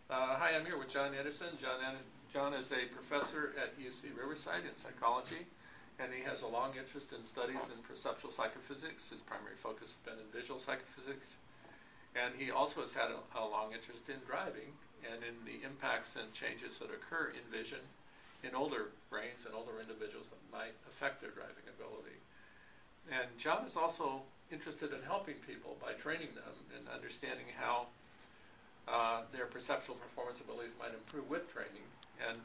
Hi, I'm here with John Andersen. John is a professor at UC Riverside in psychology, and he has a long interest in studies in perceptual psychophysics. His primary focus has been in visual psychophysics, and he also has had a long interest in driving and in the impacts and changes that occur in vision in older brains and older individuals that might affect their driving ability. And John is also interested in helping people by training them and understanding how their perceptual performance abilities might improve with training, and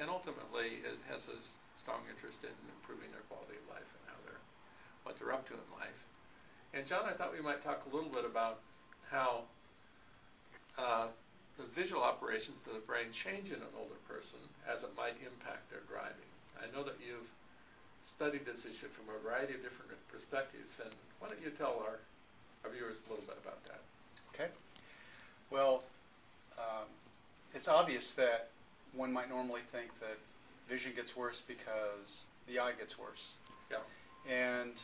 ultimately has a strong interest in improving their quality of life and what they're up to in life. And John, I thought we might talk a little bit about how the visual operations of the brain change in an older person as it might impact their driving. I know that you've studied this issue from a variety of different perspectives, and why don't you tell our viewers a little bit about that? Okay. Well, it's obvious that one might normally think that vision gets worse because the eye gets worse. Yeah. And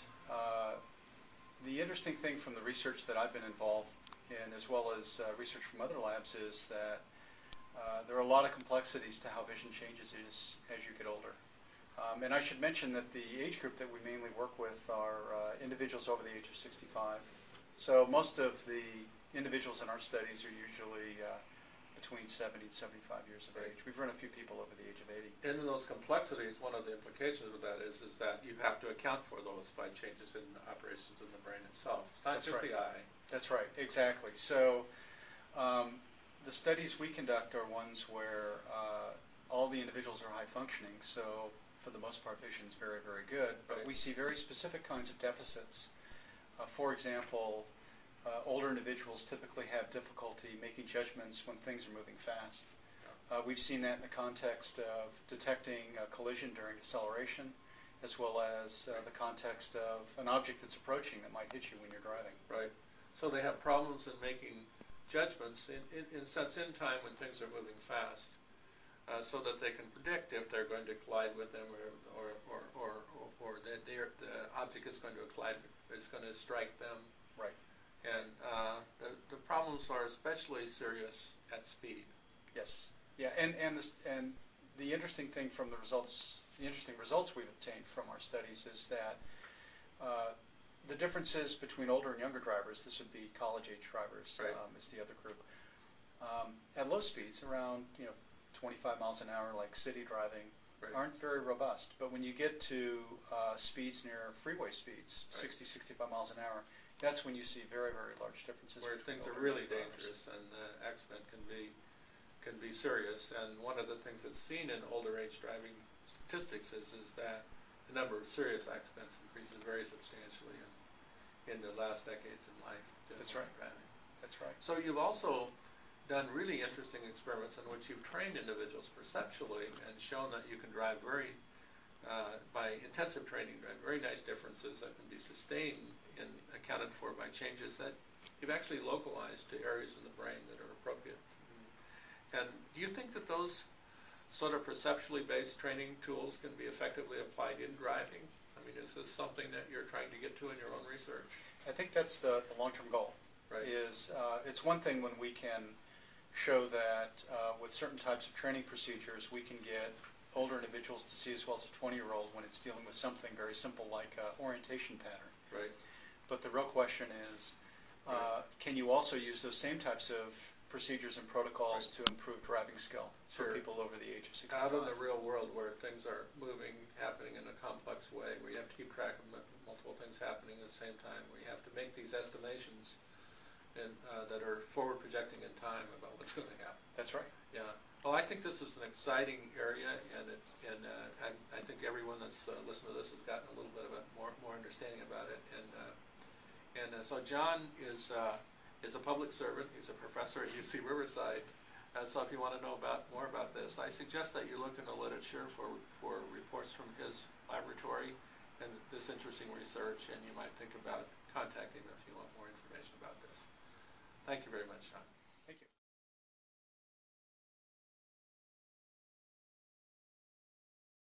the interesting thing from the research that I've been involved in, as well as research from other labs, is that there are a lot of complexities to how vision changes as you get older. And I should mention that the age group that we mainly work with are individuals over the age of 65. So most of the individuals in our studies are usually between 70 and 75 years of age. We've run a few people over the age of 80. And in those complexities, one of the implications of that is that you have to account for those by changes in operations in the brain itself. It's not That's just right. the eye. That's right, exactly. So the studies we conduct are ones where all the individuals are high functioning, so for the most part vision is very, very good, but we see very specific kinds of deficits. For example, older individuals typically have difficulty making judgments when things are moving fast. We've seen that in the context of detecting a collision during deceleration, as well as the context of an object that's approaching that might hit you when you're driving. Right. So they have problems in making judgments in a sense in time when things are moving fast, so that they can predict if they're going to collide with them or that the object is going to strike them. Right. And the problems are especially serious at speed. Yes. Yeah. And the interesting thing from the results we've obtained from our studies is that the differences between older and younger drivers, this would be college-age drivers, right, is the other group, at low speeds, around 25 miles an hour, like city driving, right, aren't very robust. But when you get to speeds near freeway speeds, right, 60, 65 miles an hour, that's when you see very, very large differences. Where things are really dangerous and the accident can be serious. And one of the things that's seen in older age driving statistics is that the number of serious accidents increases very substantially in the last decades in life. That's right. Driving. That's right. So you've also done really interesting experiments in which you've trained individuals perceptually and shown that you can drive by intensive training, drive very nice differences that can be sustained and accounted for by changes that you've actually localized to areas in the brain that are appropriate. And do you think that those sort of perceptually based training tools can be effectively applied in driving? I mean, is this something that you're trying to get to in your own research? I think that's the long-term goal. Right. It's one thing when we can show that with certain types of training procedures we can get older individuals to see as well as a 20-year-old when it's dealing with something very simple like orientation pattern. Right. But the real question is, can you also use those same types of procedures and protocols to improve driving skill for people over the age of 65? Out in the real world where things are moving, happening in a complex way, where you have to keep track of multiple things happening at the same time, where you have to make these estimations that are forward projecting in time about what's going to happen. That's right. Yeah. Well, I think this is an exciting area, and I think everyone that's listened to this has gotten a little bit of a more understanding about it. And so John is a public servant. He's a professor at UC Riverside. So if you want to know more about this, I suggest that you look in the literature for reports from his laboratory and this interesting research, and you might think about contacting him if you want more information about this. Thank you very much, John. Thank you.